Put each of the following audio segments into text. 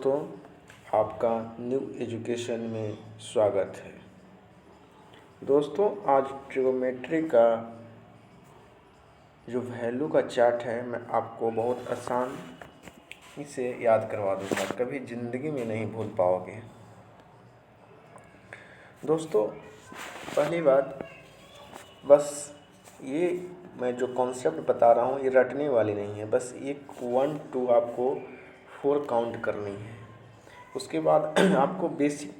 दोस्तों, आपका new education में स्वागत है। दोस्तों, आज ट्रिगोनोमेट्री का जो वैल्यू का चार्ट है मैं आपको बहुत आसान इसे याद करवा दूंगा, कभी ज़िंदगी में नहीं भूल पाओगे। दोस्तों, पहली बात, बस ये मैं जो कॉन्सेप्ट बता रहा हूँ ये रटने वाली नहीं है, बस एक 1 2 आपको 4 काउंट करनी है। उसके बाद आपको बेसिक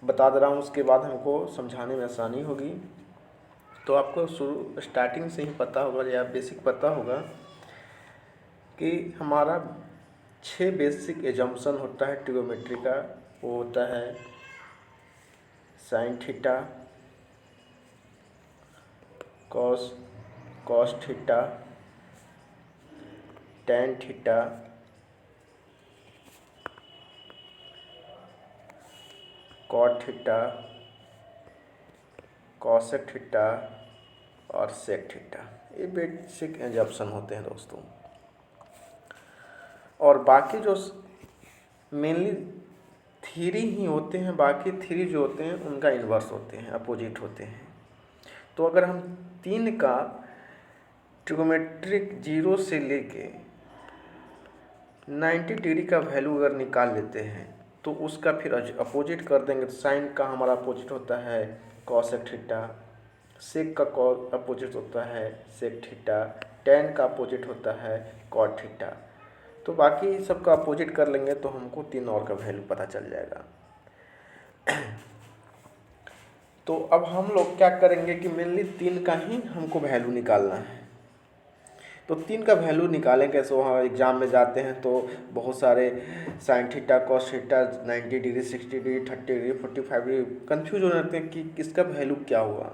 बता दे रहा हूँ, उसके बाद हमको समझाने में आसानी होगी। तो आपको शुरू स्टार्टिंग से ही पता होगा या बेसिक पता होगा कि हमारा 6 बेसिक एजम्पशन होता है ट्रिगोनोमेट्री का। वो होता है sine theta, cos theta, tan theta, cot theta, cosec theta और सेक थीटा। ये बेसिक एजम्पशन होते हैं दोस्तों। और बाकी जो मेनली थ्री ही होते हैं, बाकी थ्री जो होते हैं उनका इन्वर्स होते हैं, अपोजिट होते हैं। तो अगर हम 3 का ट्रिगोनोमेट्रिक 0 से लेके 90 डिग्री का वैल्यू अगर निकाल लेते हैं तो उसका फिर अपोजिट कर देंगे। तो साइन का हमारा अपोजिट होता है कॉसेक थीटा, सेक का अपोजिट होता है सेक थीटा, टेन का अपोजिट होता है कॉट थीटा। तो बाकी सबका अपोजिट कर लेंगे तो हमको 3 और का वैल्यू पता चल जाएगा। तो अब हम लोग क्या करेंगे कि मेनली 3 का ही हमको वैल्यू निकालना है। तो 3 का वैल्यू निकालेंगे। सो हाँ, एग्जाम में जाते हैं तो बहुत सारे sign theta, cos theta, 90 degree, 60 degree, 30 degree, 45 degree confuse हो जाते हैं कि किसका वैल्यू क्या हुआ,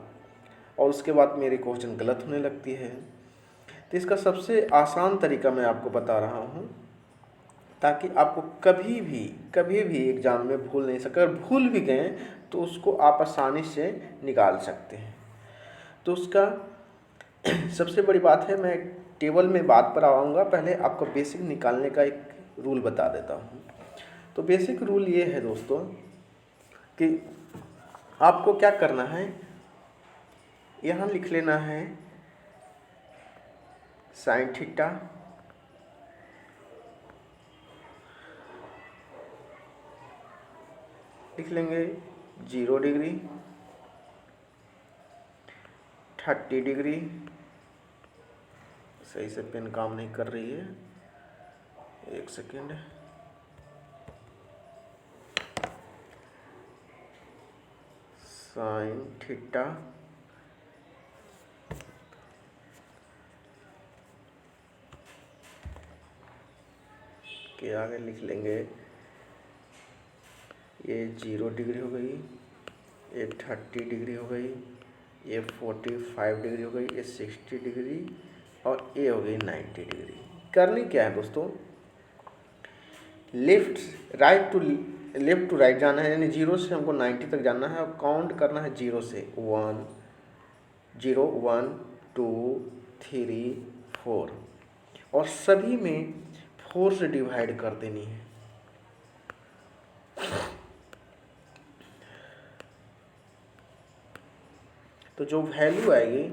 और उसके बाद मेरी क्वेश्चन गलत होने लगती है। तो इसका सबसे आसान तरीका मैं आपको बता रहा हूँ, ताकि आपको कभी भी एग्ज़ाम में भूल नहीं सके। अगर भूल भी गए तो उसको आप आसानी से निकाल सकते हैं। तो उसका सबसे बड़ी बात है, मैं टेबल में बात पर आऊँगा, पहले आपको बेसिक निकालने का एक रूल बता देता हूँ। तो बेसिक रूल ये है दोस्तों कि आपको क्या करना है, यहाँ लिख लेना है साइन थीटा, लिख लेंगे 0 डिग्री, 30 डिग्री, सही से पेन काम नहीं कर रही है, एक सेकेंड, साइन थीटा, के आगे लिख लेंगे ये 0 डिग्री हो गई, ये 30 डिग्री हो गई, ये 45 डिग्री हो गई, ये 60 डिग्री और ये हो गई 90 डिग्री। करनी क्या है दोस्तों, लेफ्ट टू राइट जाना है, यानी 0 से हमको 90 तक जाना है और काउंट करना है 0 से 1 0 1 2 3 4 और सभी में 4 से डिवाइड कर देनी है। तो जो वैल्यू आएगी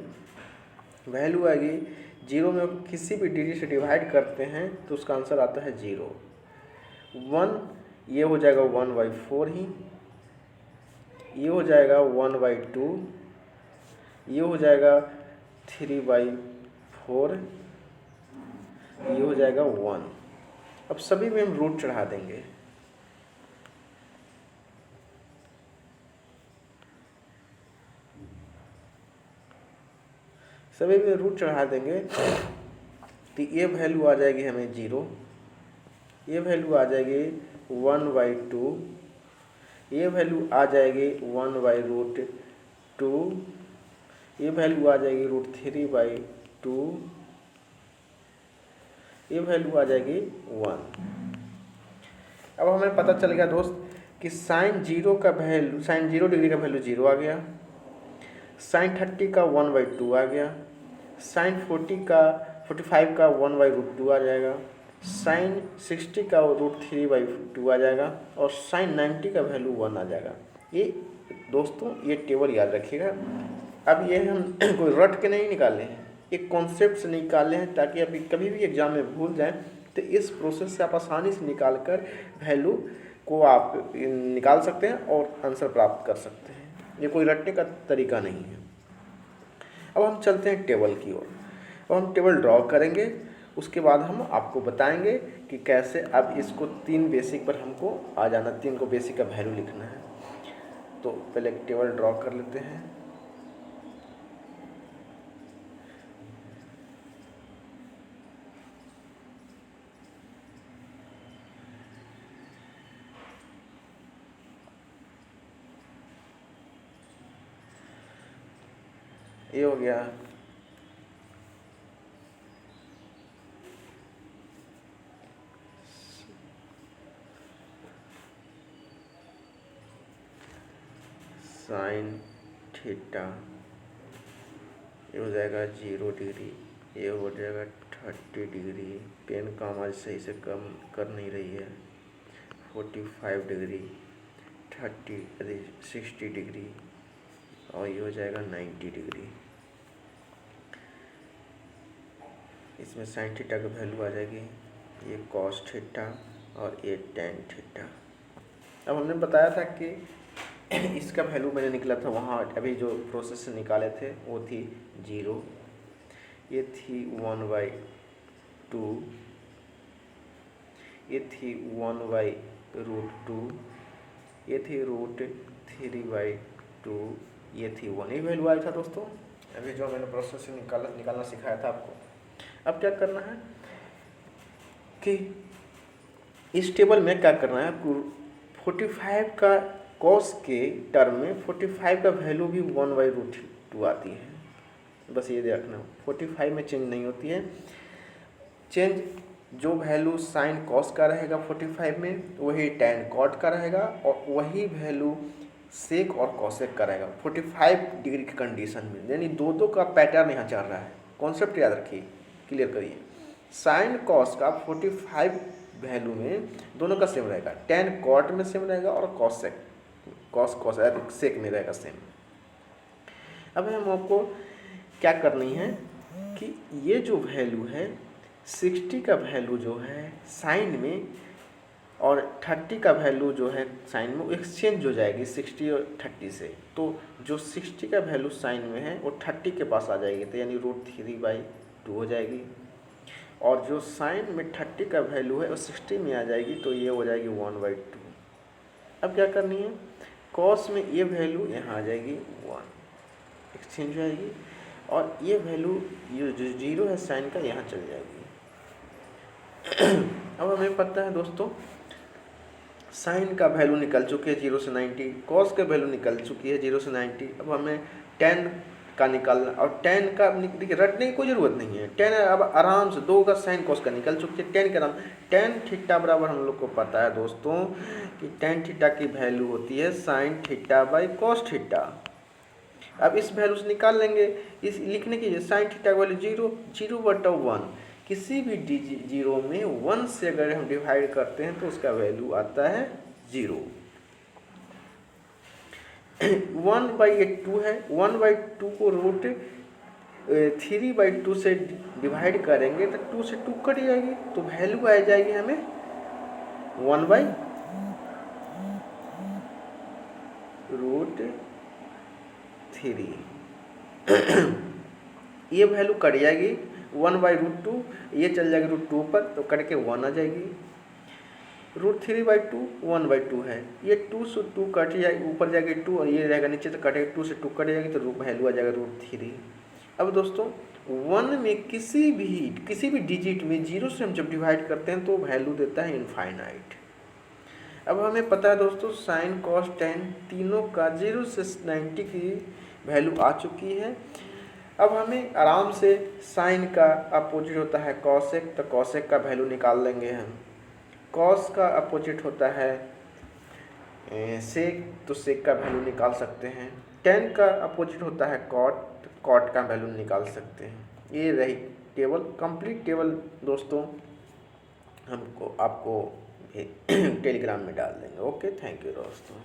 0 में किसी भी डिग्री से डिवाइड करते हैं तो उसका आंसर आता है 0। 1 ये हो जाएगा 1/4 ही, ये हो जाएगा 1/2, ये हो जाएगा 3/4, ये हो जाएगा 1। अब सभी में हम रूट चढ़ा देंगे। सभी में रूट चढ़ा देंगे तो ये वैल्यू आ जाएगी हमें 0, ये वैल्यू आ जाएगी 1/2, ये वैल्यू आ जाएगी 1/√2, ये वैल्यू आ जाएगी √3/2, ये वैल्यू आ जाएगी 1। अब हमें पता चल गया दोस्त कि साइन 0 डिग्री का वैल्यू 0 आ गया, साइन 30 का 1/2 आ गया, साइन 45 का 1/√2 आ जाएगा, साइन 60 का √3/2 आ जाएगा और साइन 90 का वैल्यू 1 आ जाएगा। ये दोस्तों ये टेबल याद रखिएगा। अब ये हम कोई रट के नहीं निकाले हैं, एक कॉन्सेप्ट से निकाले हैं ताकि अभी कभी भी एग्जाम में भूल जाएं तो इस प्रोसेस से आप आसानी से निकाल कर वैल्यू को आप निकाल सकते हैं और आंसर प्राप्त कर सकते हैं। ये कोई रटने का तरीका नहीं है। अब हम चलते हैं टेबल की ओर। अब हम टेबल ड्रॉ करेंगे, उसके बाद हम आपको बताएंगे कि कैसे अब इसको 3 बेसिक पर हमको आ जाना, 3 को बेसिक का वैल्यू लिखना है। तो पहले एक टेबल ड्रॉ कर लेते हैं। ये हो गया। साइन थीटा ये हो जाएगा 0 डिग्री, ये हो जाएगा 30 डिग्री, पेन काम आज सही से कम कर नहीं रही है, 45 डिग्री, 60 डिग्री और ये हो जाएगा 90 डिग्री। इसमें साइन थीटा का वैल्यू आ जाएगी, ये कॉस थीटा और ये टेन थीटा। अब हमने बताया था कि इसका वैल्यू मैंने निकला था वहाँ, अभी जो प्रोसेस से निकाले थे वो थी 0, ये थी 1/2, ये थी 1/√2, ये थी √3/2, ये थी 1। ये वैल्यू आया था दोस्तों अभी जो मैंने प्रोसेस से निकालना सिखाया था आपको। अब क्या करना है कि इस टेबल में क्या करना है, 45 का कॉस के टर्म में 45 का वैल्यू भी 1/√2 आती है, बस ये देखना। 45 में चेंज नहीं होती है, चेंज जो वैल्यू साइन कॉस का रहेगा 45 में वही टैन कॉट का रहेगा और वही वैल्यू सेक और कॉसेक का रहेगा 45 डिग्री की कंडीशन में। यानी दो का पैटर्न यहाँ चल रहा है। कॉन्सेप्ट याद रखिए, क्लियर करिए। साइन कॉस का 45 वैल्यू में दोनों का सेम रहेगा, टैन कॉट में सेम रहेगा और कॉसेक सेक में रहेगा सेम। अब हम आपको क्या करनी है कि ये जो वैल्यू है 60 का वैल्यू जो है साइन में और 30 का वैल्यू जो है साइन में एक्सचेंज हो जाएगी 60 और 30 से। तो जो 60 का वैल्यू साइन में है वो 30 के पास आ जाएगी, तो यानी √3/2 हो जाएगी। और जो साइन में 30 का वैल्यू है वो 60 में आ जाएगी, तो ये हो जाएगी 1/2। अब क्या करनी है, कॉस में ये वैल्यू यहाँ आ जाएगी 1, एक्सचेंज हो जाएगी और ये वैल्यू ये जो 0 है साइन का यहाँ चल जाएगी। अब हमें पता है दोस्तों साइन का वैल्यू निकल चुकी है 0 से 90, कॉस का वैल्यू निकल चुकी है 0 से 90। अब हमें टेन का निकालना, और टेन का देखिए रटने की कोई ज़रूरत नहीं है। टेन अब आराम से 2 का साइन कॉस का निकल चुकी है। टेन का नाम टेन थीटा बराबर हम लोग को पता है दोस्तों कि टेन थीटा की वैल्यू होती है साइन थीटा/कॉस थीटा। अब इस वैल्यू से निकाल लेंगे, इस लिखने की साइन थीटा का वैल्यू 0/1। किसी भी 0 में 1 से अगर हम डिवाइड करते हैं तो उसका वैल्यू आता है 0। 1/2 है, 1/2 को √3/2 से डिवाइड करेंगे तो 2 से 2 कट जाएगी, तो वैल्यू आ जाएगी हमें 1/√3। ये वैल्यू कट जाएगी 1/√2, ये चल जाएगी √2 पर, तो कट के 1 आ जाएगी। √3/2 1/2 है, ये 2 से 2 कट जाएगी, ऊपर जाएगी 2 और ये रहेगा नीचे, तो कटेगा 2 से 2 कट जाएगी, तो वैल्यू आ जाएगा √3। अब दोस्तों 1 में किसी भी डिजिट में 0 से हम जब डिवाइड करते हैं तो वैल्यू देता है इनफाइनाइट। अब हमें पता है दोस्तों साइन कॉस टेन तीनों का 0 से 90 की वैल्यू आ चुकी है। अब हमें आराम से साइन का अपोजिट होता है कॉसेक, तो कॉसेक का वैल्यू निकाल लेंगे हम। कॉस का अपोजिट होता है सेक, तो सेक का वैल्यू निकाल सकते हैं। टेन का अपोजिट होता है कॉट, तो कॉट का वैल्यू निकाल सकते हैं। ये रही टेबल, कंप्लीट टेबल दोस्तों हमको आपको टेलीग्राम में डाल देंगे। ओके, थैंक यू दोस्तों।